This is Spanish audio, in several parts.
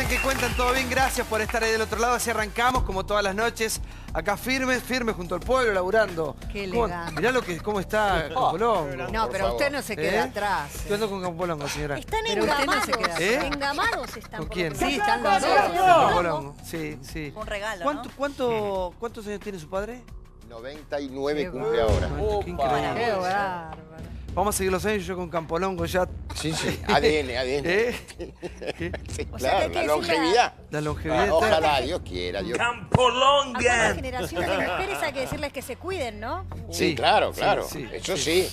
hacen? ¿Qué cuentan? ¿Todo bien? Gracias por estar ahí del otro lado. Así arrancamos, como todas las noches, acá firmes junto al pueblo, laburando. Qué elegante. Mirá cómo está Campolongo. No, pero usted no se queda atrás. Yo ando con Campolongo, señora. Están Pero usted no se engamados. queda. Engamados están. ¿Con por quién? lo que Sí, pasa. están los dos. Campolongo, sí, sí. Un regalo, ¿Cuántos años tiene su padre? 99 Qué cumple ahora. Qué increíble. Qué bárbaro. Vamos a seguir los años, yo con Campolongo ya. Sí, ADN. Sí, O sea, que claro, hay que la decirle longevidad. La longevidad está. Ojalá, Dios quiera, A Campolongo. cada generación de mujeres hay que decirles que se cuiden, ¿no? Sí, claro. sí, Eso sí.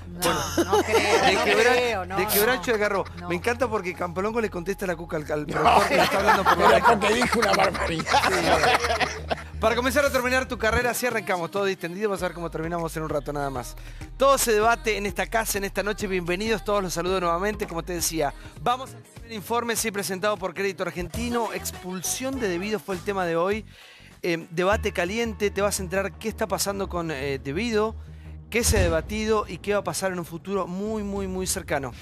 No creo, no. De quebracho de garro. No. Me encanta porque Campolongo le contesta la cuca al productor que le está hablando por la Pero oreja. porque dijo una barbaridad. Para comenzar a terminar tu carrera, así arrancamos, todo distendido, vamos a ver cómo terminamos en un rato nada más. Todo se debate en esta casa, en esta noche, bienvenidos, todos los saludo nuevamente, como te decía. Vamos al primer informe, sí, presentado por Crédito Argentino, expulsión de Devido fue el tema de hoy. Debate caliente, te vas a enterar qué está pasando con Devido, qué se ha debatido y qué va a pasar en un futuro muy cercano.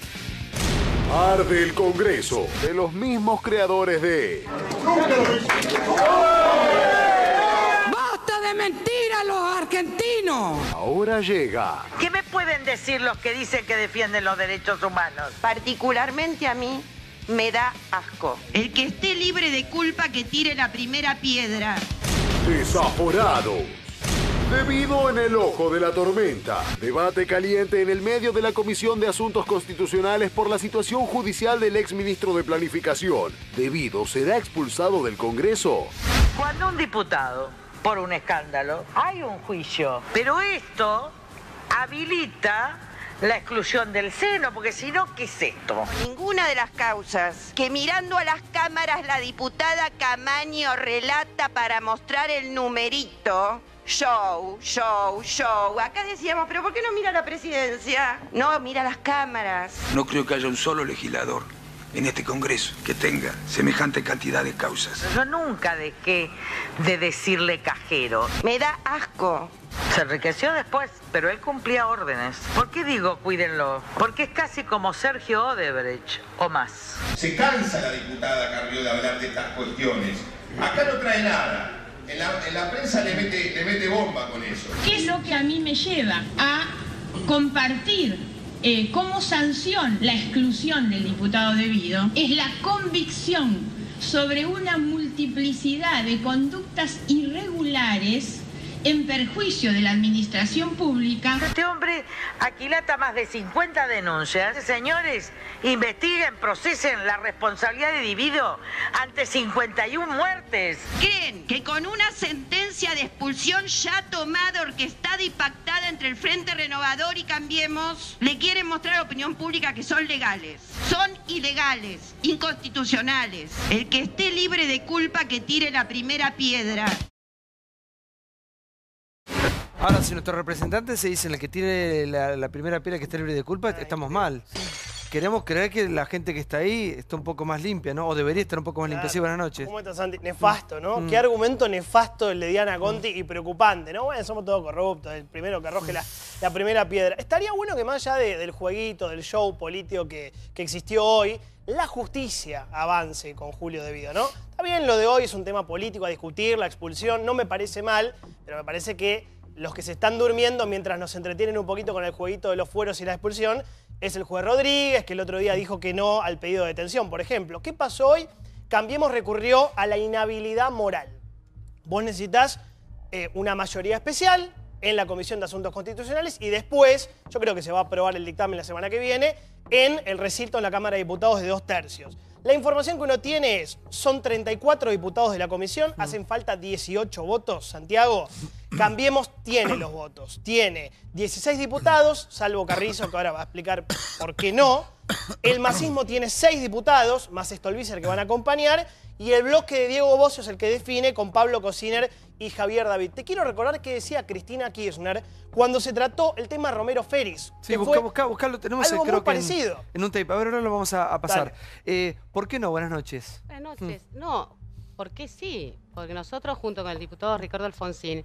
Arde el Congreso de los mismos creadores de... ¡Basta de mentir a los argentinos! Ahora llega ¿Qué me pueden decir los que dicen que defienden los derechos humanos? Particularmente a mí me da asco. El que esté libre de culpa que tire la primera piedra. Desaforados. Devido en el ojo de la tormenta. Debate caliente en el medio de la Comisión de Asuntos Constitucionales por la situación judicial del exministro de Planificación. Devido será expulsado del Congreso. Cuando un diputado, por un escándalo, hay un juicio. Pero esto habilita la exclusión del seno, porque si no, ¿qué es esto? Ninguna de las causas que mirando a las cámaras la diputada Camaño relata para mostrar el numerito. Show. Acá decíamos, ¿pero por qué no mira la presidencia? No, mira las cámaras. No creo que haya un solo legislador en este Congreso que tenga semejante cantidad de causas. Yo nunca dejé de decirle cajero. Me da asco. Se enriqueció después, pero él cumplía órdenes. ¿Por qué digo cuídenlo? Porque es casi como Sergio Odebrecht o más. Se cansa la diputada Carrió de hablar de estas cuestiones. Acá no trae nada. En la prensa le mete bomba con eso. ¿Qué es lo que a mí me lleva a compartir como sanción la exclusión del diputado Devido? Es la convicción sobre una multiplicidad de conductas irregulares en perjuicio de la administración pública. Este hombre aquilata más de 50 denuncias. Señores, investiguen, procesen la responsabilidad de Devido ante 51 muertes. ¿Creen que con una sentencia de expulsión ya tomada, orquestada y pactada entre el Frente Renovador y Cambiemos, le quieren mostrar a la opinión pública que son legales? Son ilegales, inconstitucionales. El que esté libre de culpa que tire la primera piedra. Ahora, si nuestros representantes se dicen el que tiene la primera piedra que está libre de culpa, estamos mal. Queremos creer que la gente que está ahí está un poco más limpia, ¿no? O debería estar un poco más limpia. Sí, buenas noches. ¿Cómo estás, Santi? Nefasto, ¿no? Qué argumento nefasto el de Diana Conti y preocupante, ¿no? Bueno, somos todos corruptos, el primero que arroje la primera piedra. Estaría bueno que más allá del jueguito, del show político que existió hoy, la justicia avance con Julio Devido, ¿no? Está bien, lo de hoy es un tema político a discutir, la expulsión, no me parece mal, pero me parece que los que se están durmiendo mientras nos entretienen un poquito con el jueguito de los fueros y la expulsión es el juez Rodríguez, que el otro día dijo que no al pedido de detención, por ejemplo. ¿Qué pasó hoy? Cambiemos recurrió a la inhabilidad moral. Vos necesitas una mayoría especial en la Comisión de Asuntos Constitucionales y después, yo creo que se va a aprobar el dictamen la semana que viene, en el recinto en la Cámara de Diputados de 2/3. La información que uno tiene es, son 34 diputados de la comisión, hacen falta 18 votos, Santiago. Cambiemos tiene los votos, tiene 16 diputados, salvo Carrizo, que ahora va a explicar por qué no. El masismo tiene 6 diputados, más Stolbizer que van a acompañar, y el bloque de Diego Bocio es el que define con Pablo Cosiner y Javier David. Te quiero recordar que decía Cristina Kirchner cuando se trató el tema Romero Félix. Sí, buscalo, tenemos algo creo muy que parecido. En un tape. A ver, ahora lo vamos a pasar. ¿Por qué no? Buenas noches. Buenas noches. No, ¿por qué sí? Porque nosotros, junto con el diputado Ricardo Alfonsín,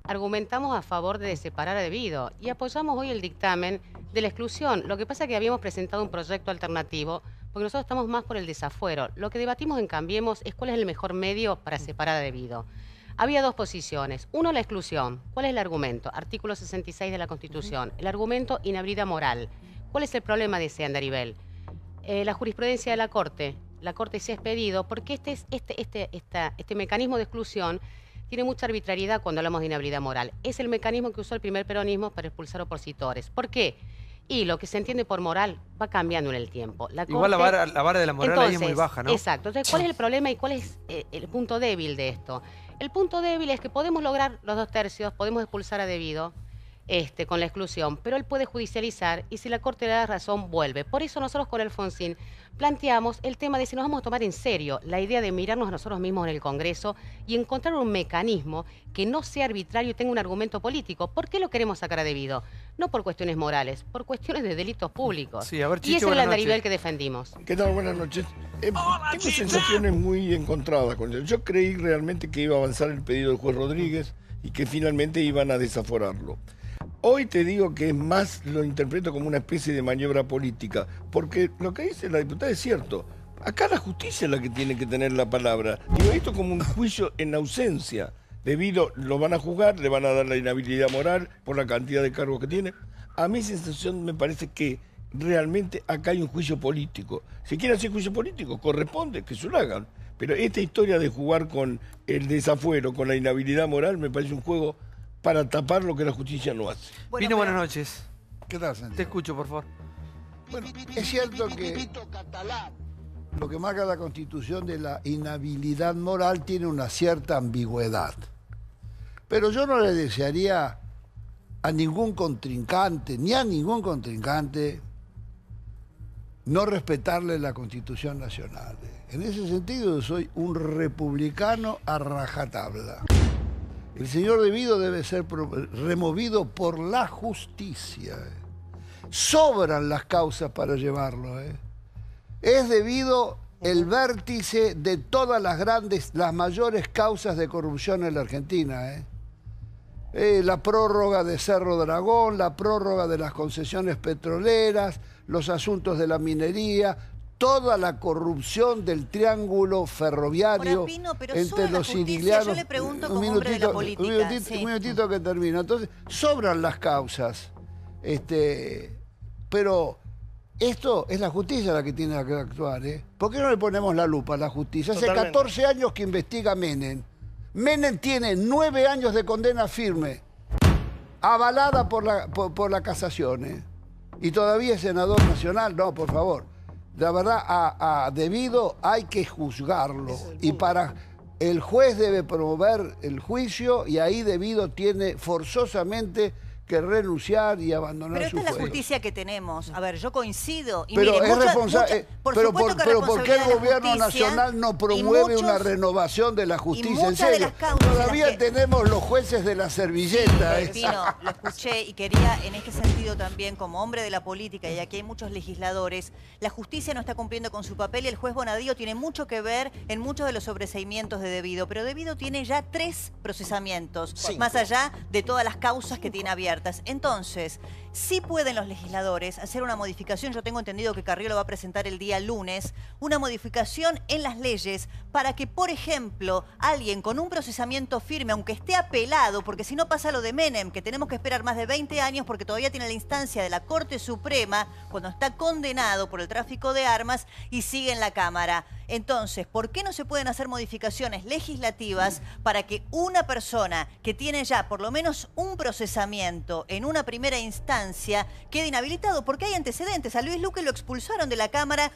argumentamos a favor de separar a Devido y apoyamos hoy el dictamen de la exclusión. Lo que pasa es que habíamos presentado un proyecto alternativo porque nosotros estamos más por el desafuero. Lo que debatimos en Cambiemos es cuál es el mejor medio para separar a debido. Había dos posiciones. Uno, la exclusión. ¿Cuál es el argumento? Artículo 66 de la Constitución. El argumento, inhabilidad moral. ¿Cuál es el problema de ese andarivel? La jurisprudencia de la Corte. La Corte se ha expedido porque este mecanismo de exclusión tiene mucha arbitrariedad cuando hablamos de inhabilidad moral. Es el mecanismo que usó el primer peronismo para expulsar opositores. ¿Por qué? Y lo que se entiende por moral va cambiando en el tiempo. Igual la vara de la moral ahí es muy baja, ¿no? Exacto. Entonces, ¿cuál es el problema y cuál es el punto débil de esto? El punto débil es que podemos lograr los 2/3, podemos expulsar a debido con la exclusión, pero él puede judicializar y si la Corte le da razón, vuelve. Por eso nosotros con Alfonsín planteamos el tema de si nos vamos a tomar en serio la idea de mirarnos a nosotros mismos en el Congreso y encontrar un mecanismo que no sea arbitrario y tenga un argumento político. ¿Por qué lo queremos sacar a debido? No por cuestiones morales, por cuestiones de delitos públicos. Sí, a ver, Chicho, y ese es el andarivel que defendimos. ¿Qué tal? Buenas noches. Tengo sensaciones muy encontradas con él. Yo creí realmente que iba a avanzar el pedido del juez Rodríguez y que finalmente iban a desaforarlo. Hoy te digo que es más, lo interpreto como una especie de maniobra política, porque lo que dice la diputada es cierto. Acá la justicia es la que tiene que tener la palabra. Digo esto como un juicio en ausencia. Debido, lo van a juzgar, le van a dar la inhabilidad moral por la cantidad de cargos que tiene. A mi sensación me parece que realmente acá hay un juicio político. Si quieren hacer juicio político, corresponde que se lo hagan. Pero esta historia de jugar con el desafuero, con la inhabilidad moral, me parece un juego para tapar lo que la justicia no hace. Bueno, Pino, buenas noches. ¿Qué tal, Santiago? Te escucho, por favor. Bueno, es cierto que lo que marca la Constitución de la inhabilidad moral tiene una cierta ambigüedad. Pero yo no le desearía a ningún contrincante, ni a ningún contrincante, no respetarle la Constitución Nacional. En ese sentido, soy un republicano a rajatabla. El señor Debido debe ser removido por la justicia. Sobran las causas para llevarlo. Es Debido el vértice de todas las mayores causas de corrupción en la Argentina. La prórroga de Cerro Dragón, la prórroga de las concesiones petroleras, los asuntos de la minería, toda la corrupción del triángulo ferroviario. Ahora, Pino, pero entre los sicilianos. Yo le pregunto como hombre de la política. Un minutito que termino. Entonces, sobran las causas. Pero esto es la justicia la que tiene que actuar. ¿Por qué no le ponemos la lupa a la justicia? Hace 14 años que investiga Menem. Menem tiene 9 años de condena firme, avalada por la casación. Y todavía es senador nacional. No, por favor. La verdad, a Debido hay que juzgarlo. Y para el juez debe promover el juicio y ahí Debido tiene forzosamente que renunciar y abandonar pero su esta es la juego. justicia que tenemos. A ver, yo coincido. Y pero mire, es responsable. Pero ¿por qué el gobierno nacional no promueve una renovación de la justicia? En serio, todavía tenemos los jueces de la servilleta. Pino, lo escuché y quería en este sentido también, como hombre de la política, y aquí hay muchos legisladores, la justicia no está cumpliendo con su papel y el juez Bonadío tiene mucho que ver en muchos de los sobreseimientos de Debido. Pero Debido tiene ya 3 procesamientos, más allá de todas las causas que tiene abiertas. Entonces, sí pueden los legisladores hacer una modificación, yo tengo entendido que Carrió lo va a presentar el día lunes, una modificación en las leyes para que, por ejemplo, alguien con un procesamiento firme, aunque esté apelado, porque si no pasa lo de Menem, que tenemos que esperar más de 20 años porque todavía tiene la instancia de la Corte Suprema cuando está condenado por el tráfico de armas y sigue en la Cámara. Entonces, ¿por qué no se pueden hacer modificaciones legislativas para que una persona que tiene ya por lo menos un procesamiento en una primera instancia quede inhabilitado? Porque hay antecedentes. A Luis Luque lo expulsaron de la Cámara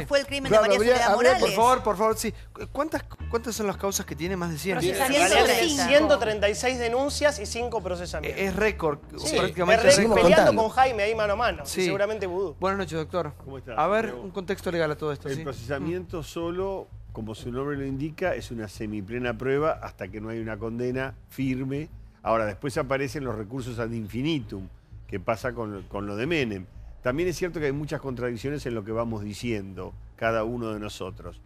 fue el crimen de María Soledad Morales. Por favor, sí. ¿Cuántas son las causas que tiene? Más de 100. 136 denuncias y 5 procesamientos. Es récord. Sí, prácticamente es récord. Peleando con Jaime ahí mano a mano. Sí. Seguramente vudú. Buenas noches, doctor. ¿Cómo estás? A ver, un contexto legal a todo esto. El procesamiento solo, como su nombre lo indica, es una semiplena prueba hasta que no hay una condena firme. Ahora, después aparecen los recursos ad infinitum, que pasa con lo de Menem. También es cierto que hay muchas contradicciones en lo que vamos diciendo cada uno de nosotros.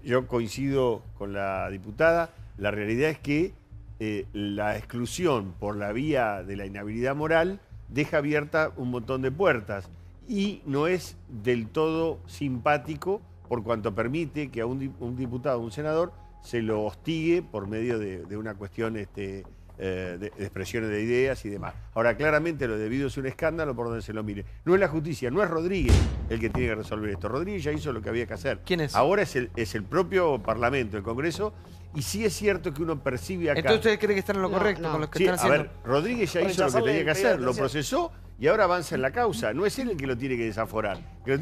Yo coincido con la diputada, la realidad es que la exclusión por la vía de la inhabilidad moral deja abierta un montón de puertas. y no es del todo simpático por cuanto permite que a un diputado, un senador, se lo hostigue por medio de una cuestión de expresiones de ideas y demás. Ahora, claramente lo debido es un escándalo por donde se lo mire. No es la justicia, no es Rodríguez el que tiene que resolver esto. Rodríguez ya hizo lo que había que hacer. ¿Quién es? Ahora es el propio Parlamento, el Congreso, y sí es cierto que uno percibe acá... Entonces, ¿usted cree que están en lo correcto con lo que Sí, están haciendo? a ver, Rodríguez ya hizo lo que tenía que hacer, lo procesó y ahora avanza en la causa. No es él el que lo tiene que desaforar. Él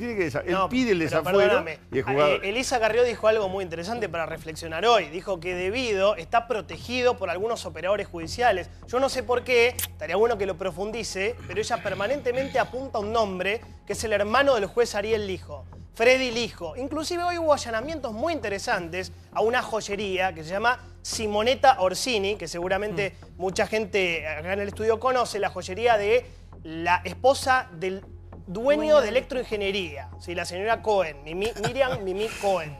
pide el desafuero perdóname. y el jugador... Elisa Carrió dijo algo muy interesante para reflexionar hoy. Dijo que Debido está protegido por algunos operadores judiciales. Yo no sé por qué, estaría bueno que lo profundice, pero ella permanentemente apunta a un nombre que es el hermano del juez Ariel Lijo, Freddy Lijo. Inclusive hoy hubo allanamientos muy interesantes a una joyería que se llama Simonetta Orsini, que seguramente mucha gente acá en el estudio conoce, la joyería de la esposa del dueño de Electroingeniería, ¿sí? La señora Cohen, Miriam Mimi Cohen,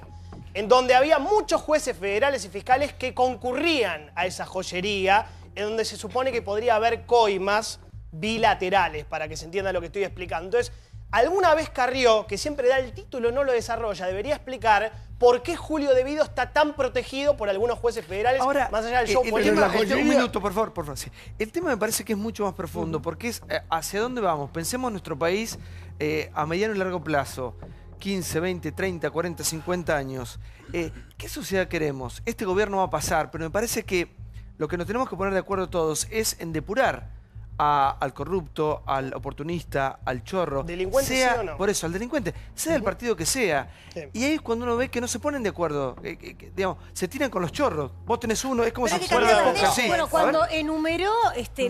en donde había muchos jueces federales y fiscales que concurrían a esa joyería, en donde se supone que podría haber coimas bilaterales, para que se entienda lo que estoy explicando. Entonces, alguna vez Carrió, que siempre da el título, no lo desarrolla, debería explicar por qué Julio Debido está tan protegido por algunos jueces federales, Ahora, más allá del show político. Un minuto, por favor. Sí. El tema me parece que es mucho más profundo, porque es hacia dónde vamos. Pensemos en nuestro país a mediano y largo plazo. 15, 20, 30, 40, 50 años. ¿Qué sociedad queremos? Este gobierno va a pasar, pero me parece que lo que nos tenemos que poner de acuerdo todos es en depurar al corrupto, al oportunista, al chorro. ¿Delincuente sea, sí o no? Por eso, al delincuente, sea del partido que sea. Sí. Y ahí es cuando uno ve que no se ponen de acuerdo, digamos, se tiran con los chorros. Vos tenés uno, es como Pero si hay que fuera cambiar de de poca. ley. Bueno, cuando enumeró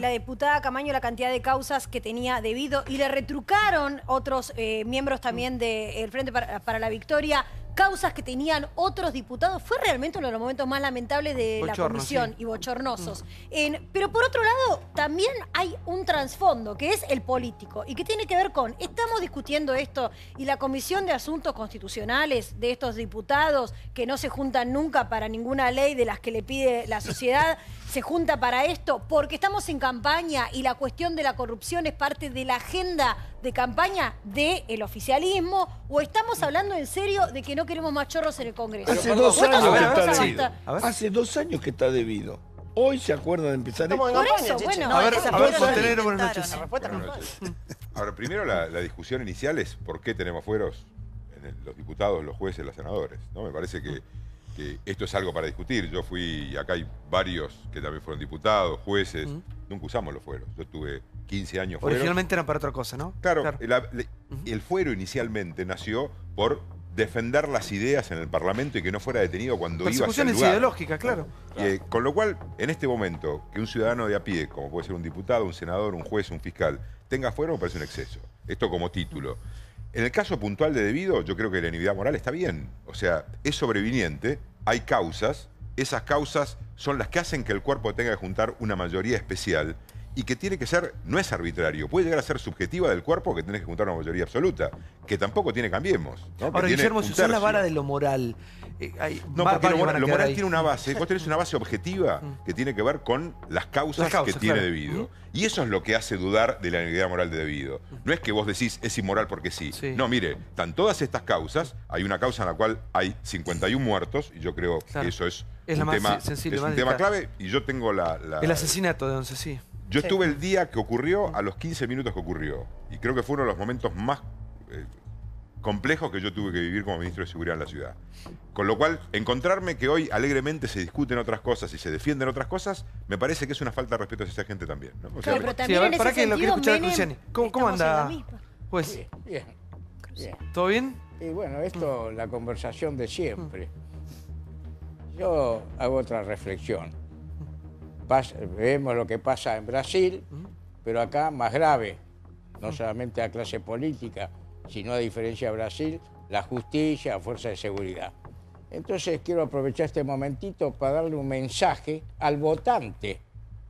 la diputada Camaño la cantidad de causas que tenía Debido y le retrucaron otros miembros también del Frente para la Victoria, causas que tenían otros diputados, fue realmente uno de los momentos más lamentables de la comisión y bochornosos. Pero por otro lado, también hay un trasfondo, que es el político, y que tiene que ver con, estamos discutiendo esto, y la Comisión de Asuntos Constitucionales de estos diputados, que no se juntan nunca para ninguna ley de las que le pide la sociedad, se junta para esto, porque estamos en campaña y la cuestión de la corrupción es parte de la agenda de campaña del oficialismo, o estamos hablando en serio de que no queremos más chorros en el Congreso. Hace 2 años que está Debido. Hace 2 años que está Debido. Hoy se acuerda de empezar Estamos en campaña, eso, bueno. A ver, Montenegro, buenas noches. Ahora, primero la discusión inicial es por qué tenemos fueros en los diputados, los jueces, los senadores, ¿no? Me parece que esto es algo para discutir. Yo fui, y acá hay varios que también fueron diputados, jueces, nunca usamos los fueros. Yo tuve 15 años fueros. Originalmente eran para otra cosa, ¿no? Claro. El fuero inicialmente nació por defender las ideas en el Parlamento y que no fuera detenido cuando iba hacia el Persecuciones lugar. ideológicas, claro. Con lo cual, en este momento, que un ciudadano de a pie, como puede ser un diputado, un senador, un juez, un fiscal, tenga fuero, me parece un exceso. Esto como título. En el caso puntual de Debido, yo creo que la inhibidad moral está bien. O sea, es sobreviniente, hay causas, esas causas son las que hacen que el cuerpo tenga que juntar una mayoría especial y que tiene que ser, no es arbitrario, puede llegar a ser subjetiva del cuerpo que tenés que juntar una mayoría absoluta, que tampoco tiene Cambiemos, ¿no? Ahora, Guillermo, si usás la vara de lo moral... No, porque lo moral tiene una base, vos tenés una base objetiva que tiene que ver con las causas que tiene Debido. Y eso es lo que hace dudar de la inhibidad moral de Debido. No es que vos decís es inmoral porque sí. No, mire, están todas estas causas, hay una causa en la cual hay 51 muertos, y yo creo que eso es un tema clave, y yo tengo El asesinato de Once, sí. Yo estuve el día que ocurrió, a los 15 minutos que ocurrió, y creo que fue uno de los momentos más complejos que yo tuve que vivir como ministro de Seguridad en la ciudad. Con lo cual, encontrarme que hoy alegremente se discuten otras cosas y se defienden otras cosas, me parece que es una falta de respeto hacia esa gente también, ¿no? O sea, pero también en ese sentido, Menem, ¿Cómo anda? Pues, bien. ¿Todo bien? Y bueno, esto, la conversación de siempre. Yo hago otra reflexión. Vemos lo que pasa en Brasil, pero acá más grave, no solamente a clase política, sino a diferencia de Brasil, la justicia, la fuerza de seguridad. Entonces quiero aprovechar este momentito para darle un mensaje al votante,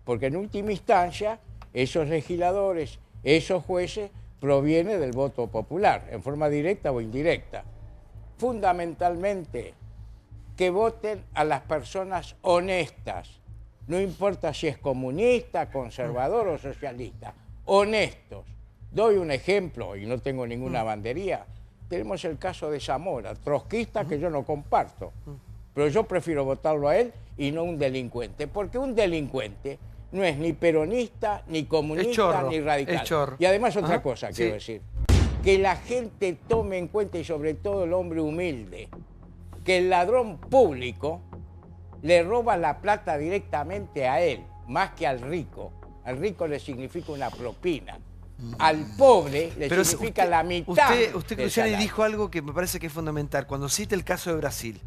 porque en última instancia esos legisladores, esos jueces, provienen del voto popular, en forma directa o indirecta. Fundamentalmente, que voten a las personas honestas, no importa si es comunista, conservador o socialista, honestos, Doy un ejemplo, y no tengo ninguna bandería. Tenemos el caso de Zamora, trotskista que yo no comparto. Pero yo prefiero votarlo a él y no a un delincuente. Porque un delincuente no es ni peronista, ni comunista, ni radical. Y además otra cosa quiero decir. Que la gente tome en cuenta, y sobre todo el hombre humilde, que el ladrón público le roba la plata directamente a él, más que al rico. Al rico le significa una propina. Al pobre le significa la mitad. Usted Cruciani, dijo algo que me parece que es fundamental. Cuando cita el caso de Brasil.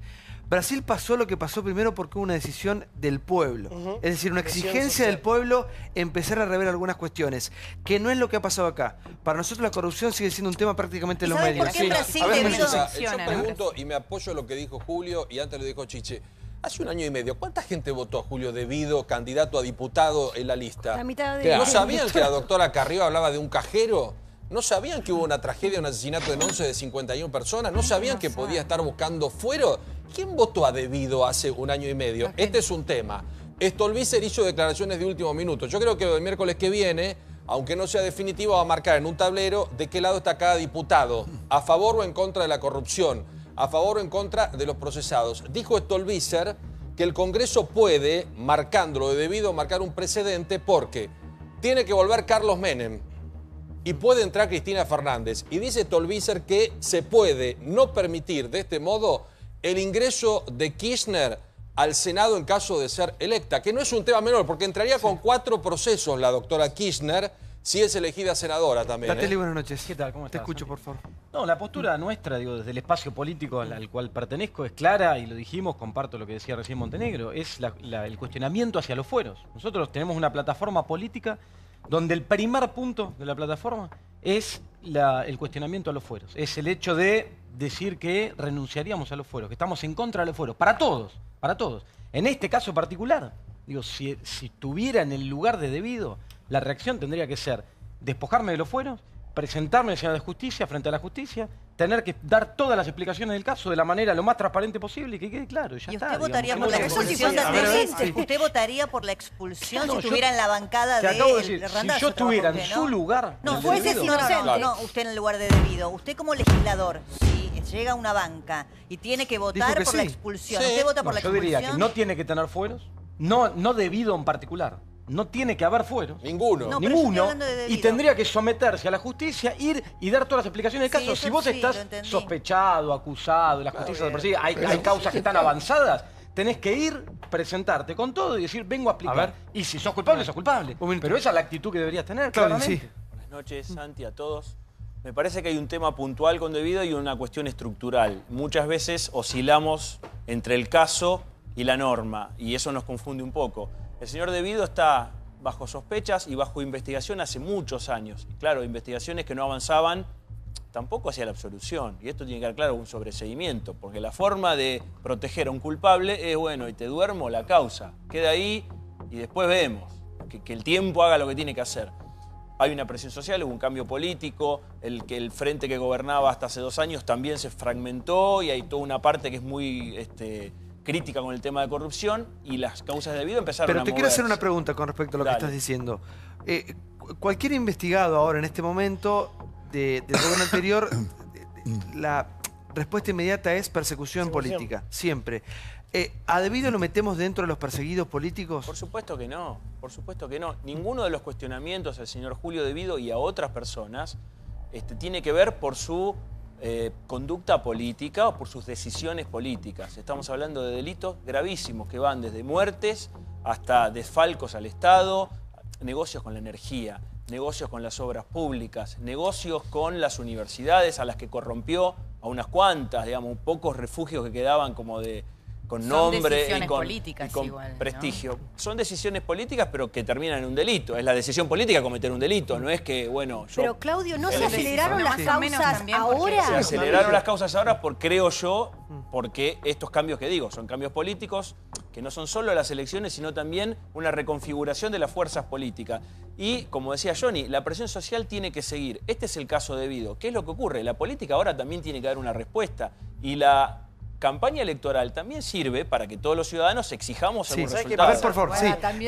Brasil pasó lo que pasó primero porque hubo una decisión del pueblo. Es decir, una exigencia del pueblo empezar a rever algunas cuestiones, que no es lo que ha pasado acá. Para nosotros la corrupción sigue siendo un tema prácticamente en los medios. Yo pregunto, y me apoyo a lo que dijo Julio, y antes lo dijo Chiche. Hace 1 año y medio, ¿cuánta gente votó a Julio De Vido, candidato a diputado en la lista? La mitad de... ¿No sabían que la doctora Carrió hablaba de un cajero? ¿No sabían que hubo una tragedia, un asesinato en 11 de 51 personas? ¿No sabían que podía estar buscando fuero? ¿Quién votó a De Vido hace 1 año y medio? Este es un tema. Stolbizer hizo declaraciones de último minuto. Yo creo que el miércoles que viene, aunque no sea definitivo, va a marcar en un tablero de qué lado está cada diputado, a favor o en contra de la corrupción, a favor o en contra de los procesados. Dijo Stolbizer que el Congreso puede, marcándolo de debido, marcar un precedente porque tiene que volver Carlos Menem y puede entrar Cristina Fernández. Y dice Stolbizer que se puede no permitir de este modo el ingreso de Kirchner al Senado en caso de ser electa, que no es un tema menor, porque entraría con 4 procesos la doctora Kirchner si es elegida senadora también. Tateli, buenas noches. ¿Qué tal? ¿Cómo estás? Te escucho, por favor. No, la postura nuestra, digo, desde el espacio político al cual pertenezco es clara, y lo dijimos, comparto lo que decía recién Montenegro, es el cuestionamiento hacia los fueros. Nosotros tenemos una plataforma política donde el primer punto de la plataforma es el cuestionamiento a los fueros. Es el hecho de decir que renunciaríamos a los fueros, que estamos en contra de los fueros, para todos, para todos. En este caso particular, digo, si estuviera en el lugar de debido, la reacción tendría que ser despojarme de los fueros, presentarme al Senado de Justicia frente a la justicia, tener que dar todas las explicaciones del caso de la manera lo más transparente posible y que quede claro. Ya ¿Y está, usted votaría digamos, por la expulsión de ¿Usted votaría por la expulsión si estuviera en la bancada de Randazzo? Si yo estuviera en su lugar... No, usted en el lugar de debido. Usted como legislador, si llega a una banca y tiene que votar por la expulsión, ¿usted vota por la expulsión? Yo diría que no tiene que tener fueros, no debido en particular. No tiene que haber fueros. Ninguno. No, ninguno. Y tendría que someterse a la justicia, ir y dar todas las explicaciones del caso. Si vos estás sospechado, acusado, la justicia te persigue, hay causas que están avanzadas, tenés que ir, presentarte con todo y decir, vengo a explicar. Y si sos culpable, sos culpable. Pero esa es la actitud que deberías tener, claramente. Buenas noches, Santi, a todos. Me parece que hay un tema puntual con debido y una cuestión estructural. Muchas veces oscilamos entre el caso y la norma, y eso nos confunde un poco. El señor De Vido está bajo sospechas y bajo investigación hace muchos años. Y claro, investigaciones que no avanzaban tampoco hacia la absolución. Y esto tiene que quedar claro, un sobreseguimiento, porque la forma de proteger a un culpable es, bueno, y te duermo la causa. Queda ahí y después vemos. Que el tiempo haga lo que tiene que hacer. Hay una presión social, hubo un cambio político, el frente que gobernaba hasta hace 2 años también se fragmentó y hay toda una parte que es muy... crítica con el tema de corrupción y las causas de debido empezaron a moverse. Pero te quiero hacer una pregunta con respecto a lo que estás diciendo. Cualquier investigado ahora en este momento del gobierno anterior, la respuesta inmediata es persecución política, siempre. ¿A debido lo metemos dentro de los perseguidos políticos? Por supuesto que no, por supuesto que no. Ninguno de los cuestionamientos al señor Julio De Vido y a otras personas tiene que ver por su conducta política o por sus decisiones políticas. Estamos hablando de delitos gravísimos que van desde muertes hasta desfalcos al Estado, negocios con la energía, negocios con las obras públicas, negocios con las universidades a las que corrompió a unas cuantas, digamos, pocos refugios que quedaban como con nombre y con igual, prestigio. ¿No? Son decisiones políticas, pero que terminan en un delito. Es la decisión política cometer un delito, no es que, bueno, yo... Pero, Claudio, ¿no se aceleraron las causas ahora? Se aceleraron las causas ahora, creo yo, porque estos cambios que digo son cambios políticos, que no son solo las elecciones, sino también una reconfiguración de las fuerzas políticas. Y, como decía Johnny, la presión social tiene que seguir. Este es el caso debido. ¿Qué es lo que ocurre? La política ahora también tiene que dar una respuesta. Y la campaña electoral también sirve para que todos los ciudadanos exijamos algún resultado. A ver, por favor,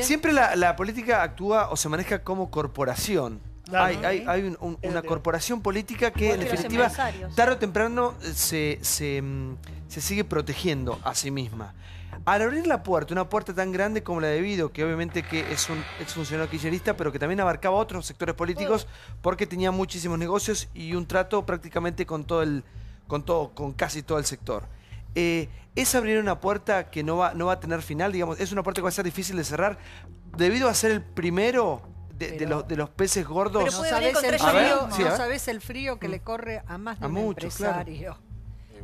Siempre la política actúa o se maneja como corporación. Hay una corporación política que, en definitiva, tarde o temprano se sigue protegiendo a sí misma. Al abrir la puerta, una puerta tan grande como la de Vido, que obviamente que es un exfuncionario kirchnerista, pero que también abarcaba otros sectores políticos porque tenía muchísimos negocios y un trato prácticamente con casi todo el sector. Es abrir una puerta que no va a tener final, digamos, es una puerta que va a ser difícil de cerrar, debido a ser el primero de los peces gordos. Pero no sabés el frío que le corre a más de un empresario.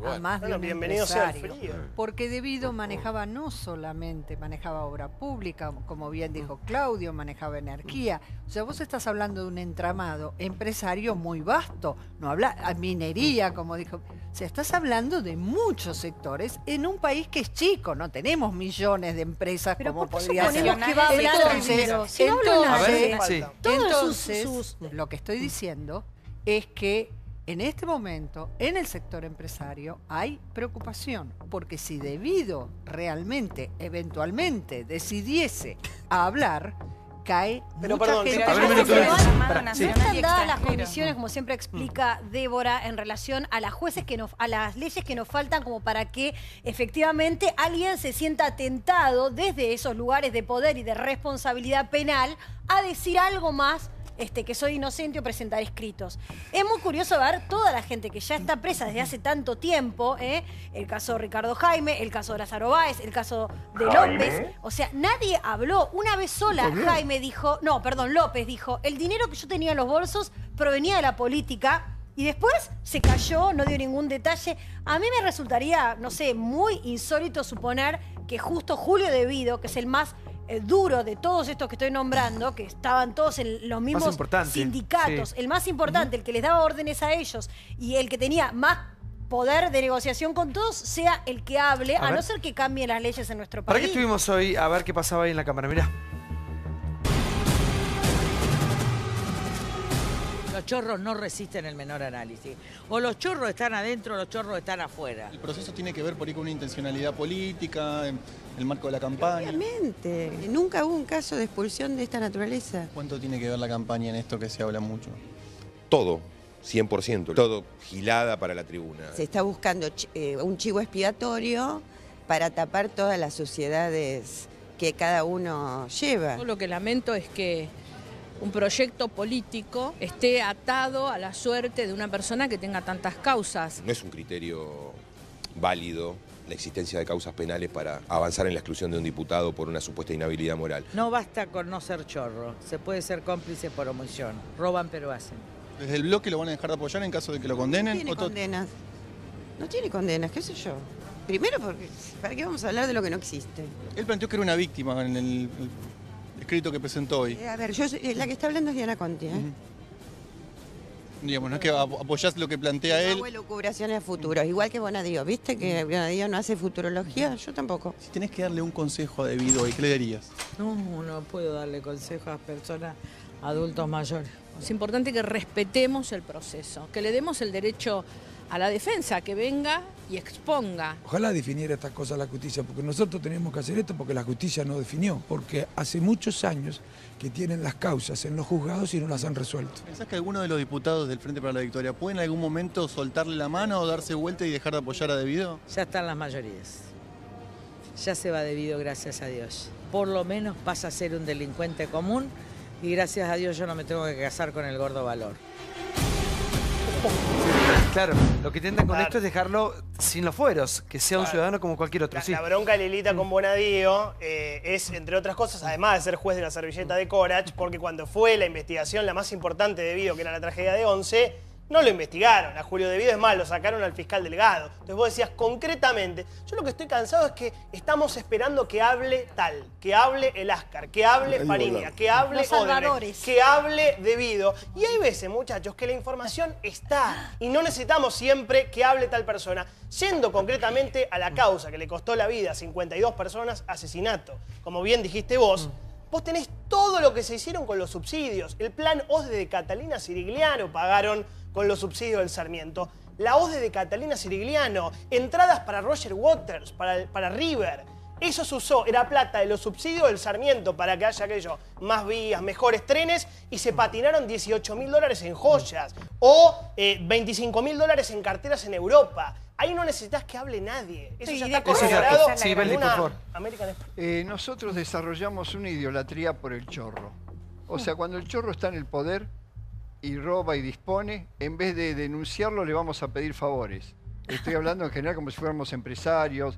A más de un bienvenido sea el empresario. frío. Porque Devido manejaba manejaba obra pública, como bien dijo Claudio, manejaba energía. O sea, vos estás hablando de un entramado empresario muy vasto, no habla minería, como dijo. O sea, estás hablando de muchos sectores en un país que es chico, no tenemos millones de empresas como podría ser. Que va a hablar entonces, lo que estoy diciendo es que en este momento, en el sector empresario, hay preocupación, porque si Devido realmente, eventualmente, decidiese a hablar, cae mucha gente. No están dadas las condiciones, como siempre explica Débora, en relación a las a las leyes que nos faltan como para que efectivamente alguien se sienta tentado desde esos lugares de poder y de responsabilidad penal a decir algo más que soy inocente o presentar escritos. Es muy curioso ver toda la gente que ya está presa desde hace tanto tiempo, el caso de Ricardo Jaime, el caso de Lázaro Báez, el caso de López. O sea, nadie habló. Una vez sola López dijo, el dinero que yo tenía en los bolsos provenía de la política. Y después se cayó, no dio ningún detalle. A mí me resultaría, no sé, muy insólito suponer que justo Julio Devido, que es el más duro de todos estos que estoy nombrando, que estaban todos en los mismos sindicatos, el más importante, el que les daba órdenes a ellos y el que tenía más poder de negociación con todos, sea el que hable, a no ser que cambien las leyes en nuestro país. ¿Para qué estuvimos hoy? A ver qué pasaba ahí en la cámara, mirá. Los chorros no resisten el menor análisis. O los chorros están adentro o los chorros están afuera. ¿El proceso tiene que ver por ahí con una intencionalidad política, en el marco de la campaña? Obviamente. Nunca hubo un caso de expulsión de esta naturaleza. ¿Cuánto tiene que ver la campaña en esto que se habla mucho? Todo, 100%. Todo gilada para la tribuna. Se está buscando un chivo expiatorio para tapar todas las suciedades que cada uno lleva. Lo que lamento es que un proyecto político esté atado a la suerte de una persona que tenga tantas causas. No es un criterio válido la existencia de causas penales para avanzar en la exclusión de un diputado por una supuesta inhabilidad moral. No basta con no ser chorro, se puede ser cómplice por omisión. Roban pero hacen. ¿Desde el bloque lo van a dejar de apoyar en caso de que lo condenen? No tiene condenas. No tiene condenas, qué sé yo. Primero, porque ¿para qué vamos a hablar de lo que no existe? Él planteó que era una víctima en el escrito que presentó hoy. A ver, la que está hablando es Diana Conti, Digamos, no es que apoyás lo que plantea él. No hago elucubraciones a futuros, igual que Bonadío. ¿Viste que Bonadío no hace futurología? Yo tampoco. Si tenés que darle un consejo a Devido hoy, ¿qué le darías? No puedo darle consejos a personas, adultos mayores. Es importante que respetemos el proceso, que le demos el derecho a la defensa, que venga y exponga. Ojalá definiera estas cosas la justicia, porque nosotros tenemos que hacer esto porque la justicia no definió, porque hace muchos años que tienen las causas en los juzgados y no las han resuelto. ¿Pensás que alguno de los diputados del Frente para la Victoria puede en algún momento soltarle la mano o darse vuelta y dejar de apoyar a Devido? Ya están las mayorías. Ya se va Devido, gracias a Dios. Por lo menos pasa a ser un delincuente común y gracias a Dios yo no me tengo que casar con el gordo Valor. Claro, lo que intentan con esto es dejarlo sin los fueros, que sea un ciudadano como cualquier otro. La bronca de Lilita con Bonadío es, entre otras cosas, además de ser juez de la servilleta de Corach, porque cuando fue la investigación la más importante de Devido, que era la tragedia de Once, no lo investigaron a Julio Devido, es más, lo sacaron al fiscal delegado. Entonces vos decías, concretamente, yo lo que estoy cansado es que estamos esperando que hable tal, que hable el Ascar, que hable Fariña, que hable Odebrecht, que hable Devido. Y hay veces, muchachos, que la información está y no necesitamos siempre que hable tal persona. Yendo concretamente a la causa que le costó la vida a 52 personas, asesinato, como bien dijiste vos, vos tenés todo lo que se hicieron con los subsidios. El plan OSDE de Catalina Sirigliano pagaron con los subsidios del Sarmiento. La OSDE de Catalina Sirigliano, entradas para Roger Waters, para River. Eso se usó, era plata de los subsidios del Sarmiento para que haya aquello, más vías, mejores trenes, y se patinaron $18.000 en joyas o $25.000 en carteras en Europa. Ahí no necesitas que hable nadie. Eso ya está corroborado en una American Express. Nosotros desarrollamos una idolatría por el chorro. O sea, cuando el chorro está en el poder y roba y dispone, en vez de denunciarlo le vamos a pedir favores. Estoy hablando en general como si fuéramos empresarios,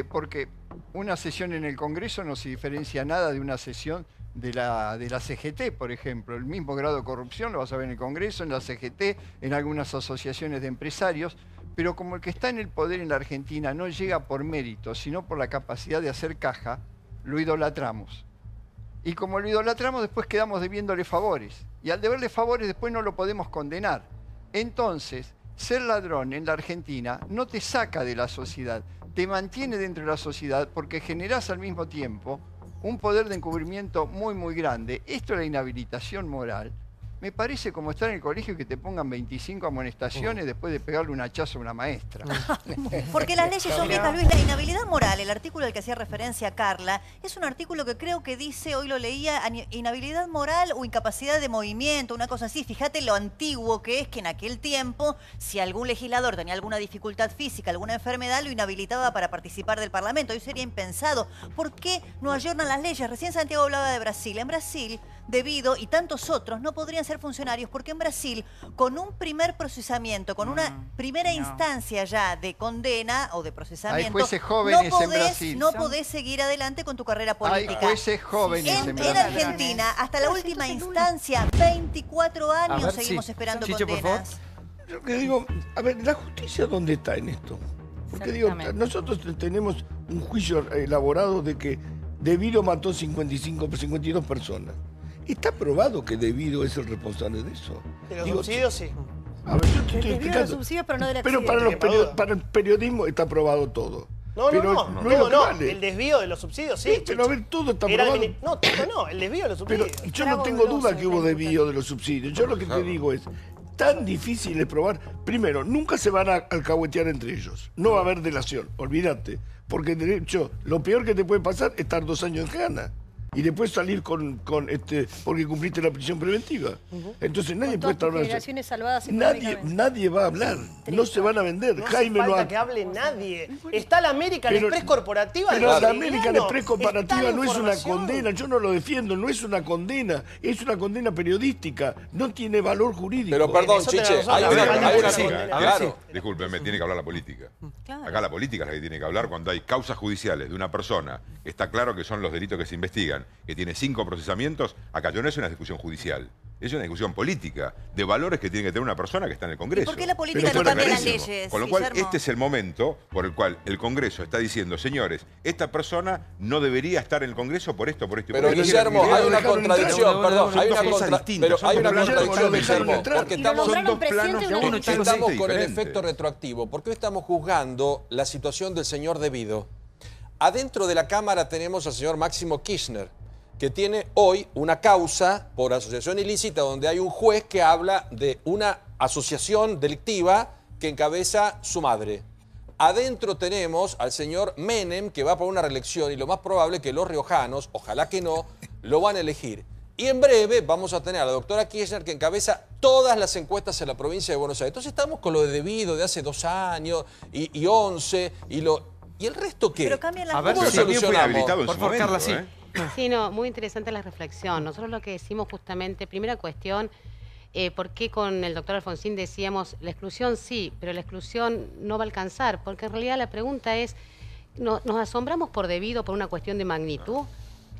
porque una sesión en el Congreso no se diferencia nada de una sesión de la CGT, por ejemplo. El mismo grado de corrupción lo vas a ver en el Congreso, en la CGT, en algunas asociaciones de empresarios. Pero como el que está en el poder en la Argentina no llega por mérito, sino por la capacidad de hacer caja, lo idolatramos. Y como lo idolatramos, después quedamos debiéndole favores. Y al deberle favores, después no lo podemos condenar. Entonces, ser ladrón en la Argentina no te saca de la sociedad, te mantiene dentro de la sociedad porque generás al mismo tiempo un poder de encubrimiento muy, muy grande. Esto es la inhabilitación moral. Me parece como estar en el colegio y que te pongan 25 amonestaciones después de pegarle un hachazo a una maestra. Porque las leyes son viejas, Luis. La inhabilidad moral, el artículo al que hacía referencia Carla, es un artículo que creo que dice, hoy lo leía, inhabilidad moral o incapacidad de movimiento, una cosa así. Fíjate lo antiguo que es que en aquel tiempo, si algún legislador tenía alguna dificultad física, alguna enfermedad, lo inhabilitaba para participar del Parlamento. Hoy sería impensado. ¿Por qué no ayornan las leyes? Recién Santiago hablaba de Brasil. En Brasil, debido y tantos otros no podrían ser funcionarios porque en Brasil, con un primer procesamiento, con una primera instancia ya de condena o de procesamiento, hay jueces jóvenes en Brasil. No podés seguir adelante con tu carrera política. Hay jueces jóvenes en Brasil. En Argentina, hasta la última instancia, 24 años seguimos esperando condenas. Yo que digo, a ver, ¿la justicia dónde está en esto? Porque digo, nosotros tenemos un juicio elaborado de que Devido mató 52 personas. ¿Está probado que Devido es el responsable de eso? De los subsidios, sí. A ver, yo te estoy De explicando. los subsidios, pero no del Pero para el periodismo está probado todo. No, pero no, no es lo que vale. El desvío de los subsidios, sí. Pero a ver, todo está Era probado. No, todo no, el desvío de los subsidios. Pero yo no tengo duda que hubo desvío de los subsidios. Yo lo que te digo es, tan difícil es probar. Primero, nunca se van a alcahuetear entre ellos. No va a haber delación, olvídate. Porque de hecho, lo peor que te puede pasar es estar 2 años en cana. Y después salir porque cumpliste la prisión preventiva. Entonces nadie puede estar hablando. Generaciones salvadas Nadie va a hablar. No se van a vender. No Jaime hace falta no que hable nadie. Está la American Express corporativa. Pero la American Express corporativa no es una condena. Yo no lo defiendo. No es una condena. Es una condena periodística. No tiene valor jurídico. Pero perdón, Chiche, hay una Discúlpeme, tiene que hablar la política. Acá la política es la que tiene que hablar cuando hay causas judiciales de una persona que está claro que son los delitos que se investigan, que tiene 5 procesamientos. Acá no es una discusión judicial, es una discusión política de valores que tiene que tener una persona que está en el Congreso. ¿Y por qué la política no cambia las leyes? Con lo cual, este es el momento por el cual el Congreso está diciendo, señores, esta persona no debería estar en el Congreso por esto, por esto y por Pero esto. Guillermo, hay una contradicción, perdón, hay una contradicción, Guillermo, porque son dos planos que estamos con el efecto retroactivo, porque hoy estamos juzgando la situación del señor Devido. Adentro de la Cámara tenemos al señor Máximo Kirchner, que tiene hoy una causa por asociación ilícita donde hay un juez que habla de una asociación delictiva que encabeza su madre. Adentro tenemos al señor Menem, que va por una reelección y lo más probable es que los riojanos, ojalá que no, lo van a elegir. Y en breve vamos a tener a la doctora Kirchner, que encabeza todas las encuestas en la provincia de Buenos Aires. Entonces estamos con lo de Devido de hace 2 años y 11 ¿Y el resto qué? Pero cambian las A ver, cosas. también fue habilitado en Por su favor, momento, Carla, sí. Sí, no, muy interesante la reflexión. Nosotros lo que decimos justamente, primera cuestión, ¿por qué con el doctor Alfonsín decíamos la exclusión sí, pero la exclusión no va a alcanzar? Porque en realidad la pregunta es, ¿nos asombramos por Devido por una cuestión de magnitud?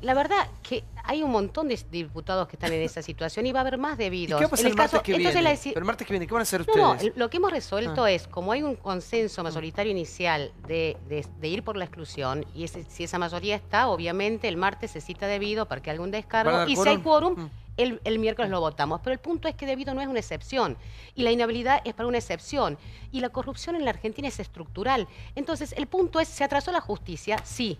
La verdad que hay un montón de diputados que están en esa situación y va a haber más Devidos. ¿Y qué va a pasar el martes que viene? Pero el martes que viene, ¿qué van a hacer No, ustedes? lo que hemos resuelto es, como hay un consenso mayoritario inicial de ir por la exclusión, y si esa mayoría está, obviamente el martes se cita Devido para que haya algún descargo, y si hay quórum, el miércoles lo votamos. Pero el punto es que Devido no es una excepción, y la inhabilidad es para una excepción, y la corrupción en la Argentina es estructural. Entonces, el punto es, ¿se atrasó la justicia? Sí.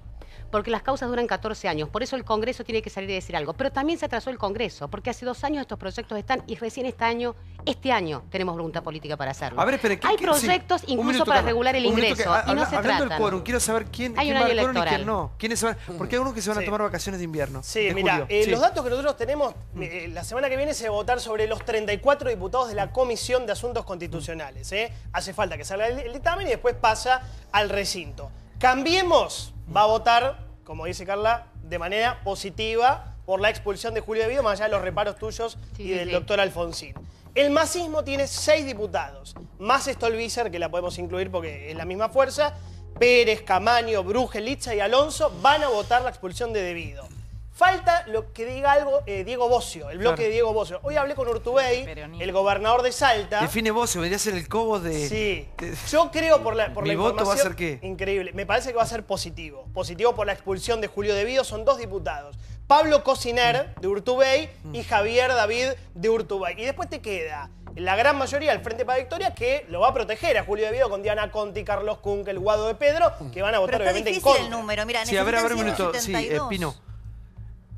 porque las causas duran 14 años. Por eso el Congreso tiene que salir y decir algo. Pero también se atrasó el Congreso, porque hace 2 años estos proyectos están y recién este año tenemos voluntad política para hacerlo. A ver, espere, hay proyectos un incluso minuto, para Carla, regular el un minuto ingreso y no se hablando del tratan. quórum, quiero saber quién Hay un va año al quórum y quién electoral. no. ¿Quiénes se van? Porque hay algunos que se van a tomar vacaciones de invierno. Sí, de mira, julio. Sí. los datos que nosotros tenemos, la semana que viene se va a votar sobre los 34 diputados de la Comisión de Asuntos Constitucionales. Hace falta que salga el dictamen y después pasa al recinto. Cambiemos va a votar, como dice Carla, de manera positiva por la expulsión de Julio Debido, más allá de los reparos tuyos y del doctor Alfonsín. El masismo tiene 6 diputados, más Stolbizer, que la podemos incluir porque es la misma fuerza. Pérez, Camaño, Brugel, Litza y Alonso van a votar la expulsión de Debido. Falta lo que diga algo Diego Bocio, el bloque de Diego Bocio. Hoy hablé con Urtubey, el gobernador de Salta. Define Bocio, vendría a ser el cobo de... Sí, yo creo por la ¿Mi información... voto va a ser qué? Increíble, me parece que va a ser positivo. Positivo por la expulsión de Julio Debido, son 2 diputados. Pablo Cosiner, de Urtubey, y Javier David, de Urtubey. Y después te queda la gran mayoría del Frente para la Victoria, que lo va a proteger a Julio Debido con Diana Conti, Carlos Kunkel, Guado de Pedro, que van a votar obviamente en contra. El número. Mira, sí, a ver un minuto. 172. Sí, Pino.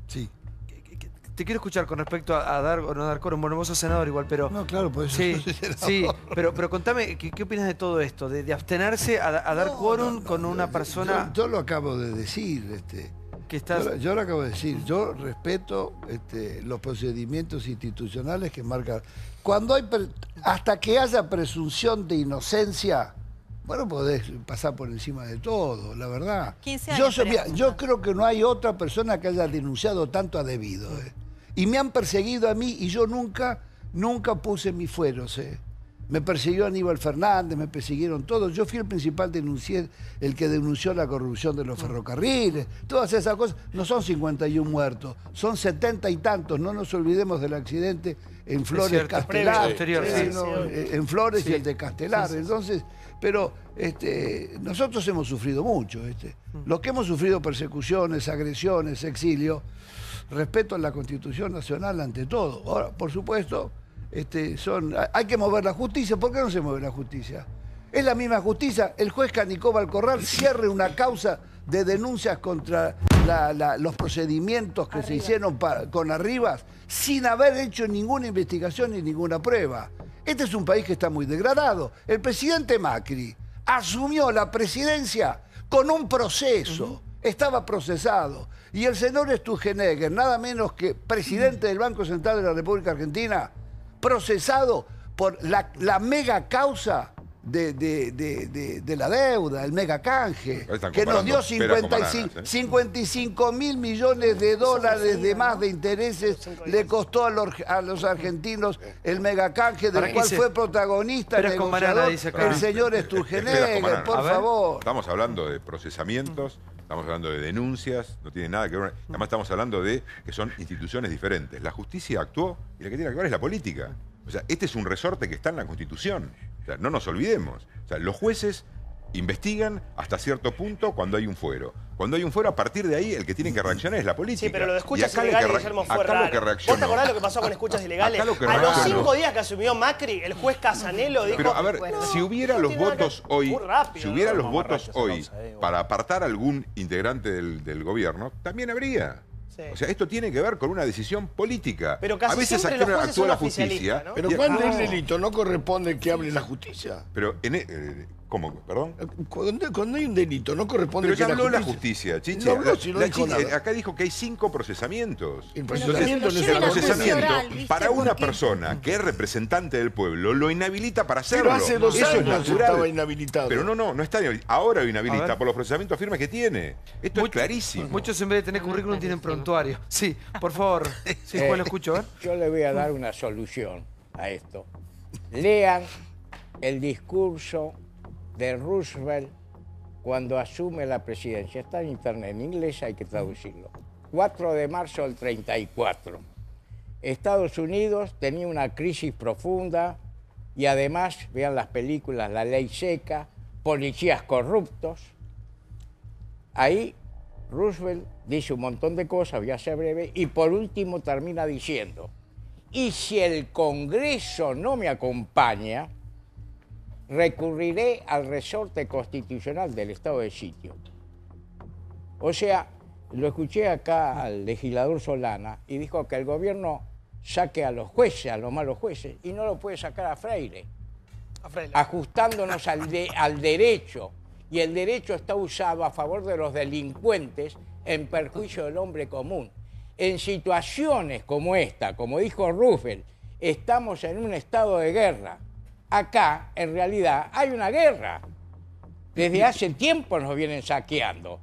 Sí. Te quiero escuchar con respecto a dar o no dar quórum. Bueno, vos sos senador igual, pero... No, claro, pues sí, sí, pero contame, ¿qué opinas de todo esto? De abstenerse a dar quórum con una persona... Yo lo acabo de decir, que estás... yo lo acabo de decir. Yo respeto los procedimientos institucionales que marcan... Cuando hay... Hasta que haya presunción de inocencia... Bueno, podés pasar por encima de todo, la verdad. 15 años Yo creo que no hay otra persona que haya denunciado tanto a Debido. Y me han perseguido a mí y yo nunca puse mis fueros. Me persiguió Aníbal Fernández, me persiguieron todos. Yo fui el principal el que denunció la corrupción de los ferrocarriles. Todas esas cosas. No son 51 muertos, son 70 y tantos. No nos olvidemos del accidente en Flores Castelar. En Flores y el de Castelar. Entonces, pero nosotros hemos sufrido mucho. Los que hemos sufrido persecuciones, agresiones, exilio, respeto a la Constitución Nacional ante todo. Ahora, por supuesto, hay que mover la justicia. ¿Por qué no se mueve la justicia? Es la misma justicia. El juez Canicó Corral cierre una causa de denuncias contra los procedimientos que se hicieron con Arribas sin haber hecho ninguna investigación ni ninguna prueba. Este es un país que está muy degradado. El presidente Macri asumió la presidencia con un proceso. Estaba procesado. Y el señor Sturzenegger, nada menos que presidente del Banco Central de la República Argentina, procesado por la mega causa de la deuda, el mega canje, que nos dio 55 mil millones de dólares de más de intereses, le costó a los argentinos el mega canje, del cual fue protagonista el negociador, el señor Sturzenegger, por favor. Estamos hablando de procesamientos, estamos hablando de denuncias, no tiene nada que ver. Además estamos hablando de que son instituciones diferentes. La justicia actuó y la que tiene que ver es la política. O sea, este es un resorte que está en la Constitución. O sea, no nos olvidemos. O sea, los jueces investigan hasta cierto punto cuando hay un fuero. Cuando hay un fuero, a partir de ahí, el que tiene que reaccionar es la política. Sí, pero lo de escuchas ilegales, Guillermo, fue raro. ¿Vos te acordás lo que pasó con escuchas ilegales? A los 5 días que asumió Macri, el juez Casanelo dijo... Pero a ver, si hubiera los votos hoy, para apartar a algún integrante del gobierno, también habría. Sí. O sea, esto tiene que ver con una decisión política. Pero casi a veces actúa la justicia. ¿No? Pero cuando es delito, ¿no corresponde que hable la justicia? Pero, ¿cómo? ¿Perdón? Cuando hay un delito, ¿no corresponde pero que ya habló la justicia, Chiche. Acá dijo que hay 5 procesamientos. El procesamiento para una persona que es representante del pueblo, lo inhabilita para hacerlo. Pero hace 2 años estaba inhabilitado. Pero no está inhabilitado. Ahora lo inhabilita por los procesamientos firmes que tiene. Esto es clarísimo. Muchos en vez de tener currículum tienen prontuario. Sí, por favor. Sí, Juan, lo escucho. Yo le voy a dar una solución a esto. Lean el discurso de Roosevelt cuando asume la presidencia. Está en internet, en inglés hay que traducirlo. 4 de marzo del 34. Estados Unidos tenía una crisis profunda y además, vean las películas, La Ley Seca, policías corruptos. Ahí Roosevelt dice un montón de cosas, voy a ser breve, y por último termina diciendo, y si el Congreso no me acompaña, recurriré al resorte constitucional del estado de sitio. O sea, lo escuché acá al legislador Solana y dijo que el gobierno saque a los jueces, a los malos jueces, y no lo puede sacar a Freire. Ajustándonos al derecho. Y el derecho está usado a favor de los delincuentes en perjuicio del hombre común. En situaciones como esta, como dijo Roosevelt, estamos en un estado de guerra. Acá, en realidad, hay una guerra. Desde hace tiempo nos vienen saqueando.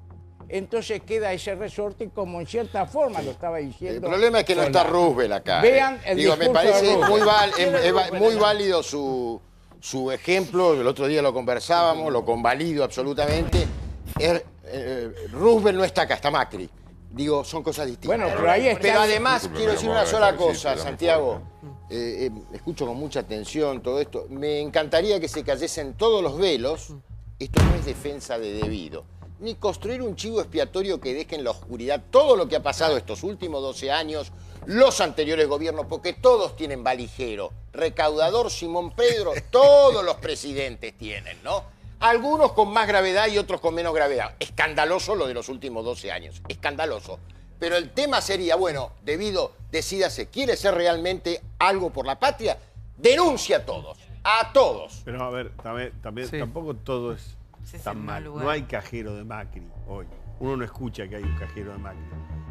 Entonces queda ese resorte como en cierta forma lo estaba diciendo. El problema es que no está Roosevelt acá. Vean el Digo, me discurso de parece Roosevelt. muy válido su ejemplo. El otro día lo conversábamos, lo convalido absolutamente. Roosevelt no está acá, está Macri. Digo, son cosas distintas. Bueno, pero ahí está. Pero además, quiero decir una sola cosa, Santiago. Escucho con mucha atención todo esto. Me encantaría que se cayesen todos los velos. Esto no es defensa de Devido. Ni construir un chivo expiatorio que deje en la oscuridad todo lo que ha pasado estos últimos 12 años, los anteriores gobiernos, porque todos tienen valijero. Recaudador Simón Pedro, todos los presidentes tienen, ¿no? Algunos con más gravedad y otros con menos gravedad. Escandaloso lo de los últimos 12 años, escandaloso. Pero el tema sería, bueno, Devido, decídase, ¿quiere ser realmente algo por la patria? Denuncia a todos, a todos. Pero a ver, también Sí. tampoco todo es tan mal. No hay cajero de Macri hoy. Uno no escucha que hay un cajero de Macri.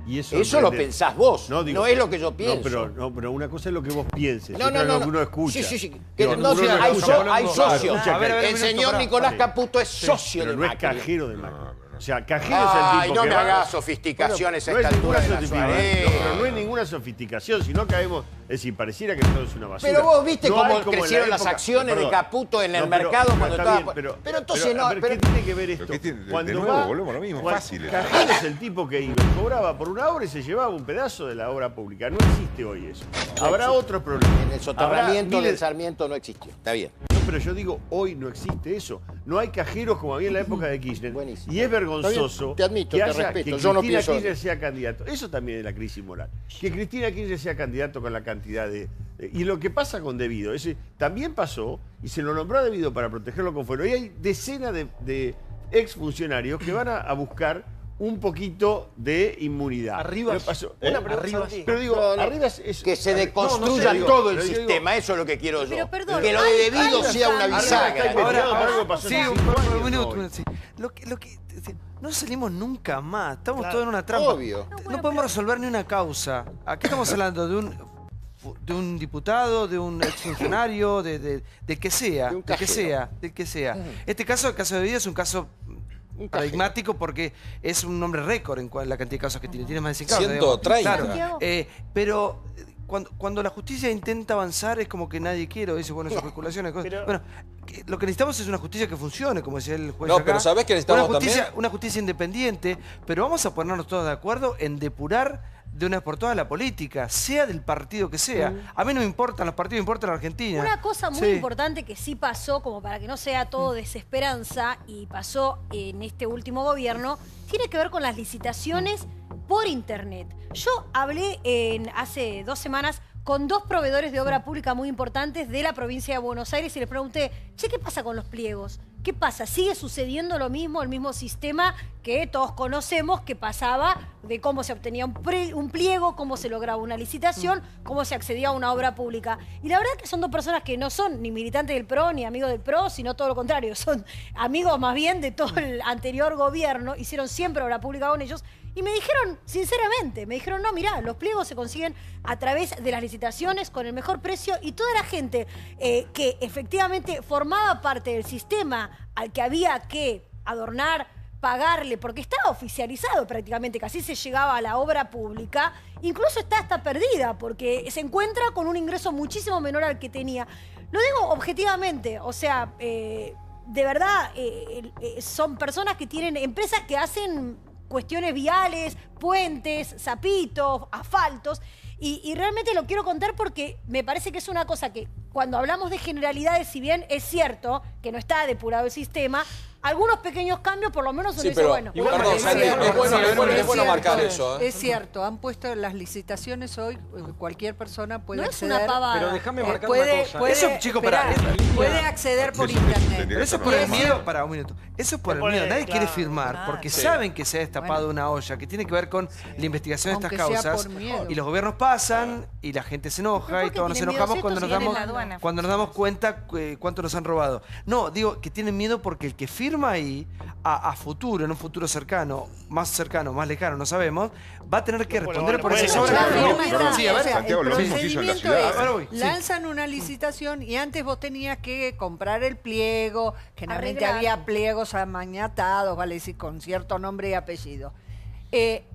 Y Eso lo pensás vos, no es lo que yo pienso. No, pero una cosa es lo que vos pienses, No, otra no, es lo no. que uno escucha. Sí. Digo, No, uno no hay escucha. socios. Escucha que- El señor Nicolás Caputo es socio pero de no es Macri. cajero de Macri. O sea, cajero es Ay, el tipo no que me va- hagas sofisticaciones a no es esta ninguna altura de la sofisticación, suave. pero no es ninguna sofisticación, sino caemos, es decir, pareciera que todo es una basura. Pero vos viste No cómo hay como en la crecieron las época- acciones de perdón. Caputo en el No, pero- mercado pero cuando está estaba... bien, pero entonces no... a ver, ¿qué tiene que ver esto? De nuevo, volvemos a lo mismo, fácil. Cajero es el tipo que iba, cobraba por una obra y se llevaba un pedazo de la obra pública. No existe hoy eso. Habrá otro problema. En el soterramiento Habrá del miles- Sarmiento no existió. Está bien. No, pero yo digo, hoy no existe eso. No hay cajeros como había en la época de Kirchner. Y es vergonzoso Está bien, te admito, que te haya respeto. que Yo no Cristina pienso- Kirchner sea candidato. Eso también es la crisis moral. Que Cristina Kirchner sea candidato con la cantidad y lo que pasa con Devido, también pasó, y se lo nombró a Devido para protegerlo con fuero. Y hay decenas de exfuncionarios que van a buscar un poquito de inmunidad. Arriba. Pero pasó- Una pregunta, pregunta, Santi. sí. Pero digo, No, no. arriba es... Que se no, no sé, deconstruya digo, todo el pero digo, sistema, eso es lo que quiero yo. Pero perdón, que lo de hay- Devido hay sea una bastante- bisagra. Sí, un minuto. Sí. No salimos nunca más. Estamos Claro. todos en una trampa. Obvio. No podemos resolver ni una causa. Aquí estamos hablando de un diputado, de un exfuncionario, del que sea, del que cajero. sea, del que sea. Este caso, el caso de Devido, es un caso paradigmático porque es un nombre récord en la cantidad de casos que tiene. Tiene más de 100 casos. 130. Claro. Santiago. Pero cuando la justicia intenta avanzar es como que nadie quiere, o dice, bueno, son especulaciones. Cosas. Bueno, lo que necesitamos es una justicia que funcione, como decía el juez No, acá. pero ¿sabés qué necesitamos Una justicia independiente, pero vamos a ponernos todos de acuerdo en depurar de una vez por todas la política, sea del partido que sea. A mí no me importan los partidos, me importa la Argentina. Una cosa muy Sí. importante que sí pasó, como para que no sea todo desesperanza, y pasó en este último gobierno, tiene que ver con las licitaciones por internet. Yo hablé hace 2 semanas con 2 proveedores de obra pública muy importantes de la provincia de Buenos Aires y les pregunté, che, ¿qué pasa con los pliegos? ¿Qué pasa? ¿Sigue sucediendo lo mismo, el mismo sistema que todos conocemos que pasaba de cómo se obtenía un pliego, cómo se lograba una licitación, cómo se accedía a una obra pública? Y la verdad que son 2 personas que no son ni militantes del PRO ni amigos del PRO, sino todo lo contrario, son amigos más bien de todo el anterior gobierno, hicieron siempre obra pública con ellos. Y me dijeron, sinceramente, no, mirá, los pliegos se consiguen a través de las licitaciones con el mejor precio y toda la gente que efectivamente formaba parte del sistema al que había que adornar, pagarle, porque estaba oficializado prácticamente, que así se llegaba a la obra pública, incluso está hasta perdida, porque se encuentra con un ingreso muchísimo menor al que tenía. Lo digo objetivamente, o sea, de verdad, son personas que tienen empresas que hacen cuestiones viales, puentes, zapitos, asfaltos, y realmente lo quiero contar porque me parece que es una cosa que cuando hablamos de generalidades, si bien es cierto que no está depurado el sistema, algunos pequeños cambios, por lo menos Sí, en pero, eso, bueno. perdón, Santi, es bueno marcar eso. Es cierto, han puesto las licitaciones hoy, cualquier persona puede No es acceder. una pavada. Pero déjame marcar puede, una cosa. puede- Eso, chicos, esperá, pará. puede acceder por internet. Pero eso es por el miedo, para un minuto. Eso es por el miedo. Nadie quiere firmar porque Sí. saben que se ha destapado una olla que tiene que ver con la investigación de estas Aunque sea causas. por miedo. Y los gobiernos pasan y la gente se enoja y todos nos tienen enojamos miedo? cuando nos Si esto damos, sigue en la aduana. cuando nos damos cuenta cuánto nos han robado. No, digo que tienen miedo porque el que firma ahí a futuro, en un futuro cercano, más lejano, no sabemos, va a tener que responder por esa obra. Sí, a ver, Santiago, lo mismo que hizo en la ciudad. Ahora voy. Lanzan una licitación y antes vos tenías que comprar el pliego, generalmente Arreglar. había pliegos amañatados, vale decir, con cierto nombre y apellido.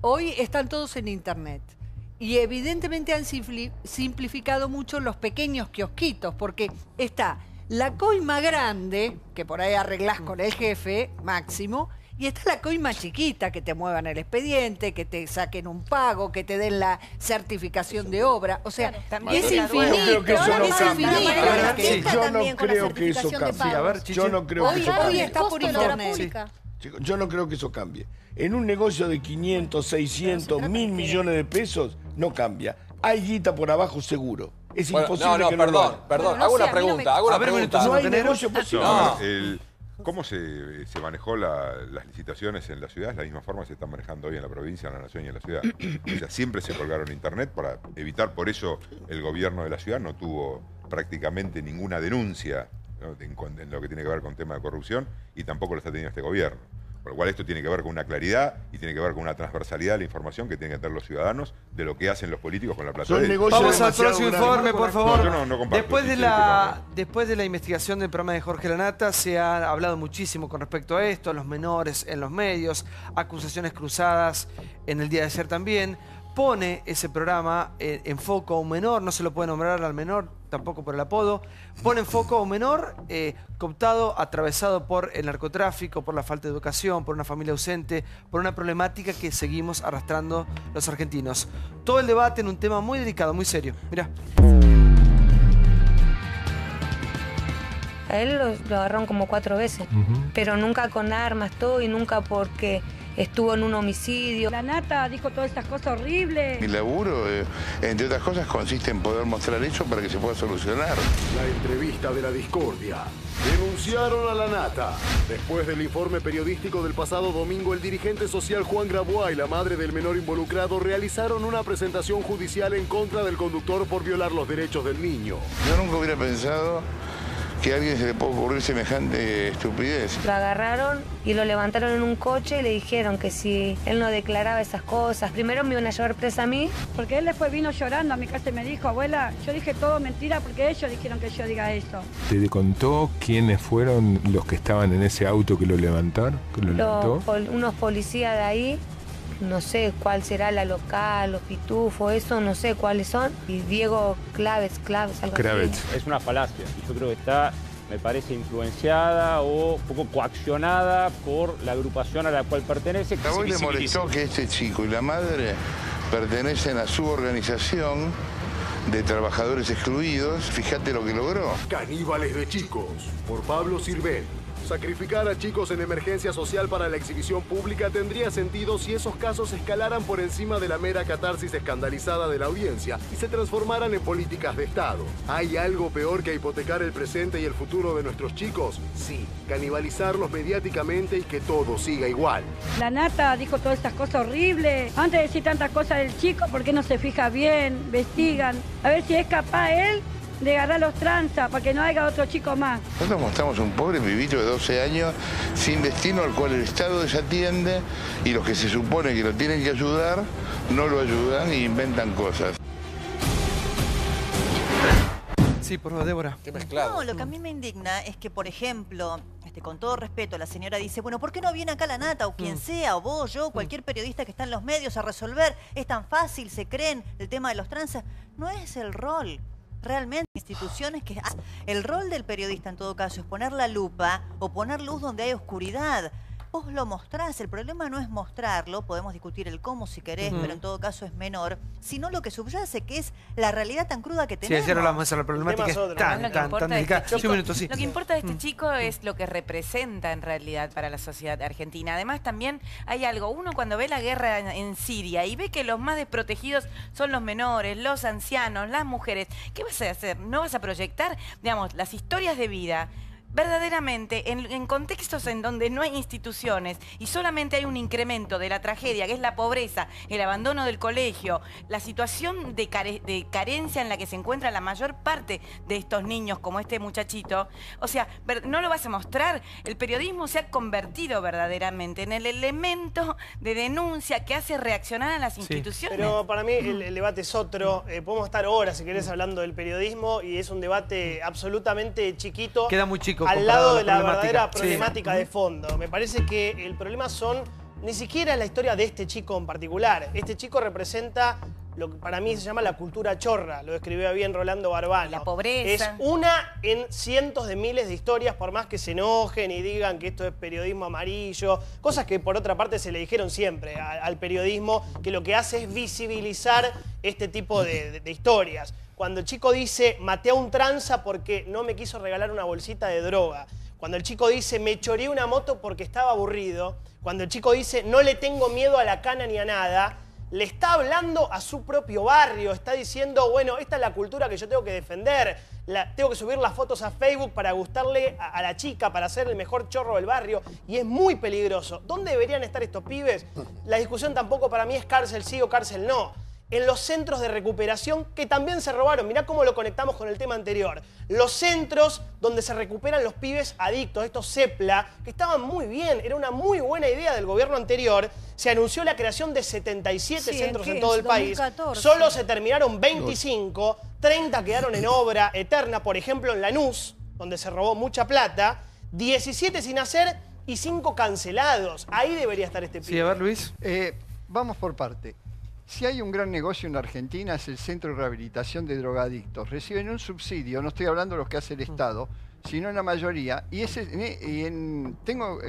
Hoy están todos en internet. Y evidentemente han simplificado mucho los pequeños kiosquitos, porque está la coima grande, que por ahí arreglás con el jefe máximo, y está la coima chiquita, que te muevan el expediente, que te saquen un pago, que te den la certificación de obra. O sea, es infinito. Yo creo que eso no es cambia. infinito. Yo no creo que eso cambie. Yo no creo que eso Hoy cambie. está por internet. Chicos, yo no creo que eso cambie. En un negocio de 500, 600, 1.000 millones de pesos, no cambia. Hay guita por abajo seguro. Es Bueno, imposible no, que no lo perdón, haga. perdón. Hago una pregunta, No hay negocio posible. No, ¿cómo se manejó las licitaciones en la ciudad? Es la misma forma que se están manejando hoy en la provincia, en la nación y en la ciudad. O sea, siempre se colgaron internet para evitar, por eso el gobierno de la ciudad no tuvo prácticamente ninguna denuncia, ¿no?, en lo que tiene que ver con tema de corrupción, y tampoco lo está teniendo este gobierno. Por lo cual esto tiene que ver con una claridad y tiene que ver con una transversalidad de la información que tienen que tener los ciudadanos de lo que hacen los políticos con la plata de ellos. Vamos al próximo informe, por favor. No, no comparto después, de ese después de la investigación del programa de Jorge Lanata, se ha hablado muchísimo con respecto a esto, los menores en los medios, acusaciones cruzadas en el día de ayer también. Pone ese programa en foco a un menor, no se lo puede nombrar al menor, tampoco por el apodo. Pone en foco a un menor cooptado, atravesado por el narcotráfico, por la falta de educación, por una familia ausente, por una problemática que seguimos arrastrando los argentinos. Todo el debate en un tema muy delicado, muy serio. Mirá. A él lo agarraron como 4 veces, pero nunca con armas, todo, y nunca porque estuvo en un homicidio. La Nata dijo todas estas cosas horribles. Mi laburo, entre otras cosas, consiste en poder mostrar eso para que se pueda solucionar. La entrevista de la discordia. Denunciaron a la Nata. Después del informe periodístico del pasado domingo, el dirigente social Juan Grabois y la madre del menor involucrado realizaron una presentación judicial en contra del conductor por violar los derechos del niño. Yo nunca hubiera pensado que a alguien se le puede ocurrir semejante estupidez. Lo agarraron y lo levantaron en un coche y le dijeron que si él no declaraba esas cosas, primero me iban a llevar presa a mí. Porque él después vino llorando a mi casa y me dijo, abuela, yo dije todo mentira porque ellos dijeron que yo diga eso. ¿Te contó quiénes fueron los que estaban en ese auto que lo levantaron? Que lo levantó? Unos policías de ahí, no sé cuál será la local, los pitufos, eso, no sé cuáles son. Y Diego Claves, algo así. Es una falacia. Yo creo que está, me parece, influenciada o un poco coaccionada por la agrupación a la cual pertenece. ¿A vos le molestó que este chico y la madre pertenecen a su organización de trabajadores excluidos? Fíjate lo que logró. Caníbales de chicos, por Pablo Sirven. Sacrificar a chicos en emergencia social para la exhibición pública tendría sentido si esos casos escalaran por encima de la mera catarsis escandalizada de la audiencia y se transformaran en políticas de Estado. ¿Hay algo peor que hipotecar el presente y el futuro de nuestros chicos? Sí, canibalizarlos mediáticamente y que todo siga igual. La Nata dijo todas estas cosas horribles. Antes de decir tantas cosas del chico, ¿por qué no se fija bien? Investigan. A ver si es capaz él de agarrar los tranzas para que no haya otro chico más. Nosotros mostramos un pobre pibito de 12 años sin destino al cual el Estado desatiende y los que se supone que lo tienen que ayudar no lo ayudan e inventan cosas. Sí, por favor, Débora. Qué mezclado. No, lo que a mí me indigna es que, por ejemplo, con todo respeto, la señora dice, bueno, ¿por qué no viene acá la Nata o quien sea, o vos, yo, cualquier periodista que está en los medios a resolver? Es tan fácil, se creen, el tema de los tranzas. No es el rol. Realmente, instituciones que... El rol del periodista, en todo caso, es poner la lupa o poner luz donde hay oscuridad. vos lo mostrás. El problema no es mostrarlo, podemos discutir el cómo si querés, pero en todo caso es menor, sino lo que subyace, que es la realidad tan cruda que tenemos. Sí, ayer hablamos de la problemática, es tan delicada. Sí, un minuto, sí. Lo que importa de este chico es lo que representa en realidad para la sociedad argentina. Además, también hay algo. Uno cuando ve la guerra en Siria y ve que los más desprotegidos son los menores, los ancianos, las mujeres, ¿qué vas a hacer? ¿No vas a proyectar, digamos, las historias de vida verdaderamente en contextos en donde no hay instituciones y solamente hay un incremento de la tragedia, que es la pobreza, el abandono del colegio, la situación de carencia en la que se encuentra la mayor parte de estos niños, como este muchachito? O sea, ¿no lo vas a mostrar? El periodismo se ha convertido verdaderamente en el elemento de denuncia que hace reaccionar a las instituciones. Pero para mí el debate es otro. Podemos estar horas, si querés, hablando del periodismo, y es un debate absolutamente chiquito. Queda muy chico. Al lado de la verdadera problemática de fondo. Me parece que el problema son ni siquiera la historia de este chico en particular. Este chico representa lo que para mí se llama la cultura chorra, lo describió bien Rolando Barbano. La pobreza. Es una en cientos de miles de historias, por más que se enojen y digan que esto es periodismo amarillo, cosas que por otra parte se le dijeron siempre al periodismo, que lo que hace es visibilizar este tipo de historias. Cuando el chico dice, maté a un tranza porque no me quiso regalar una bolsita de droga. Cuando el chico dice, me choreé una moto porque estaba aburrido. Cuando el chico dice, no le tengo miedo a la cana ni a nada, le está hablando a su propio barrio. Está diciendo, bueno, esta es la cultura que yo tengo que defender. Tengo que subir las fotos a Facebook para gustarle a la chica, para ser el mejor chorro del barrio. Y es muy peligroso. ¿Dónde deberían estar estos pibes? La discusión tampoco para mí es cárcel sí o cárcel no. En los centros de recuperación que también se robaron. Mirá cómo lo conectamos con el tema anterior. Los centros donde se recuperan los pibes adictos, estos CEPLA, que estaban muy bien, era una muy buena idea del gobierno anterior. Se anunció la creación de 77 centros en todo el país. Solo se terminaron 25, 30 quedaron en obra eterna, por ejemplo en Lanús, donde se robó mucha plata, 17 sin hacer y 5 cancelados. Ahí debería estar este pibe. Sí, a ver, Luis. Vamos por parte. Si hay un gran negocio en Argentina es el Centro de Rehabilitación de Drogadictos. Reciben un subsidio, no estoy hablando de los que hace el Estado, sino en la mayoría. Y tengo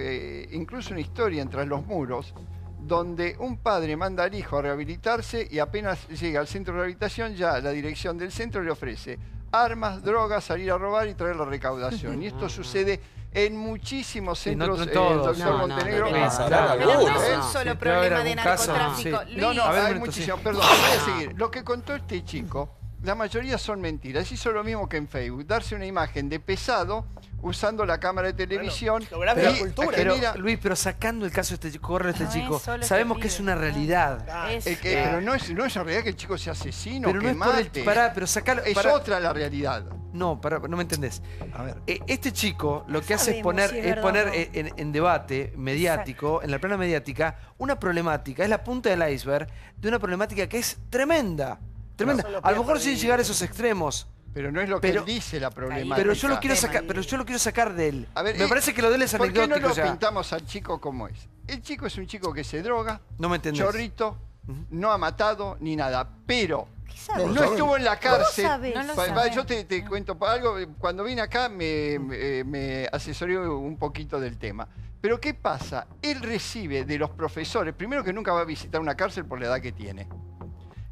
incluso una historia entre los muros donde un padre manda al hijo a rehabilitarse y apenas llega al centro de rehabilitación ya la dirección del centro le ofrece armas, drogas, salir a robar y traer la recaudación. Y esto sucede en muchísimos centros, el doctor Montenegro. No es un solo problema de narcotráfico. No, hay muchísimos. Perdón, voy a seguir. Lo que contó este chico, la mayoría son mentiras. Hizo lo mismo que en Facebook, darse una imagen de pesado usando la cámara de televisión. Luis, pero sacando el caso de este chico, sabemos que es una realidad. Pero no es una realidad que el chico sea asesino, pero que no es mate. pero sacarlo, es otra la realidad. No, no me entendés. A ver. Este chico lo que hace es poner en debate mediático, en la plana mediática, una problemática, es la punta del iceberg de una problemática que es tremenda. Tremenda. A lo mejor sin llegar a esos extremos. Pero no es lo que él dice la problemática. Pero yo lo quiero sacar de él. A ver, me parece que lo de él es anecdótico. ¿Por qué no lo pintamos al chico como es? El chico es un chico que se droga, no me entendés. Chorrito, no ha matado ni nada, pero no estuvo en la cárcel. Yo te cuento algo. Cuando vine acá me asesoré un poquito del tema. Pero ¿qué pasa? Él recibe de los profesores, primero que nunca va a visitar una cárcel por la edad que tiene.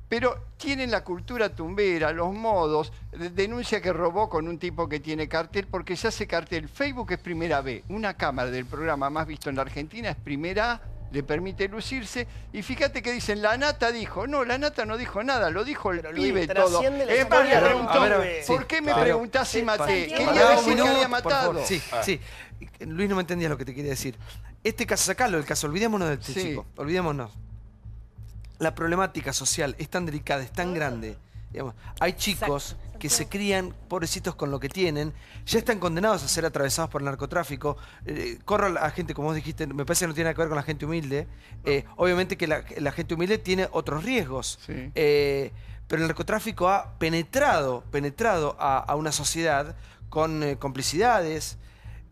Pero tienen la cultura tumbera, los modos, denuncia que robó con un tipo que tiene cartel, porque se hace cartel. Facebook es primera B, una cámara del programa más visto en la Argentina es primera A, le permite lucirse. Y fíjate que dicen, la Nata dijo. No, la Nata no dijo nada, lo dijo el pibe todo. Es más, me preguntó, ¿por qué me preguntás si maté? Quería decir que había matado. Sí. Luis, no me entendías lo que te quería decir. Este caso, sacalo del caso, olvidémonos de este chico, olvidémonos. La problemática social es tan delicada, es tan grande. Digamos, hay chicos que se crían, pobrecitos con lo que tienen, ya están condenados a ser atravesados por el narcotráfico. Corro a gente, como vos dijiste, me parece que no tiene nada que ver con la gente humilde. Obviamente que la gente humilde tiene otros riesgos. Sí. Pero el narcotráfico ha penetrado a una sociedad con complicidades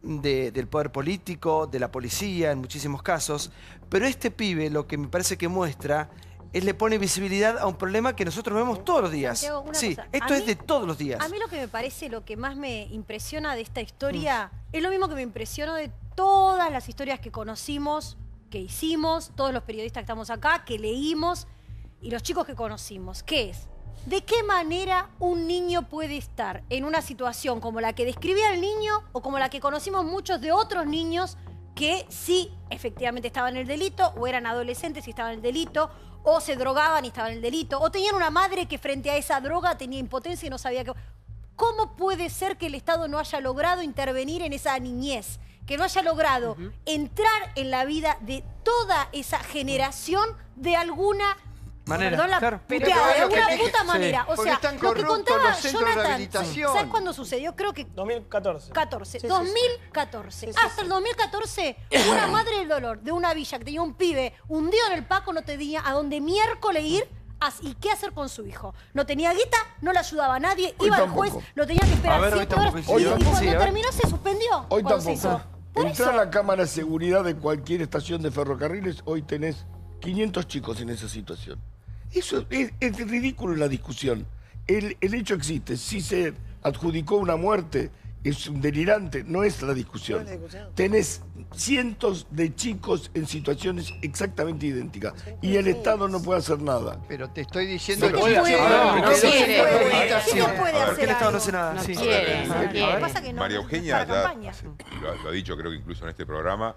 del poder político, de la policía, en muchísimos casos. Pero este pibe lo que me parece que muestra le pone visibilidad a un problema que nosotros vemos todos los días. Santiago, esto es de todos los días. A mí lo que me parece, lo que más me impresiona de esta historia, es lo mismo que me impresionó de todas las historias que conocimos, que hicimos, todos los periodistas que estamos acá, que leímos y los chicos que conocimos, que es, ¿de qué manera un niño puede estar en una situación como la que describía el niño o como la que conocimos muchos de otros niños que sí efectivamente estaban en el delito o eran adolescentes y estaban en el delito o se drogaban y estaban en el delito o tenían una madre que frente a esa droga tenía impotencia y no sabía qué? ¿Cómo puede ser que el Estado no haya logrado intervenir en esa niñez? Que no haya logrado entrar en la vida de toda esa generación de alguna manera, perdón la claro. puteada, de alguna puta Sí. manera. O Porque sea, están lo que corruptos contaba los centros de Jonathan, rehabilitación. ¿sabes cuándo sucedió? Creo que 2014. 2014. Hasta el 2014, una madre del dolor de una villa que tenía un pibe hundido en el Paco no tenía a dónde miércoles ir y qué hacer con su hijo. No tenía guita, no le ayudaba a nadie, Hoy iba al tampoco. juez, lo tenía que esperar A ver, hoy 7 horas tampoco y, coincidió. y cuando Sí, a ver. terminó se suspendió. Hoy cuando se tampoco. hizo. Por Entrá eso. a la cámara de seguridad de cualquier estación de ferrocarriles, hoy tenés 500 chicos en esa situación. Eso es ridículo la discusión. El hecho existe. Si se adjudicó una muerte, es un delirante, no es la discusión. No es la discusión. Tenés cientos de chicos en situaciones exactamente idénticas y el Estado no puede hacer nada. Pero te estoy diciendo Sí, que puede hacer. No quiere. Sí, Sí, no puede ¿Por qué el hacer Estado no algo. hace nada? No Sí. quiere, no A ver. quiere. Pasa que no, María no es Eugenia para ya campaña. lo ha dicho, creo que incluso en este programa,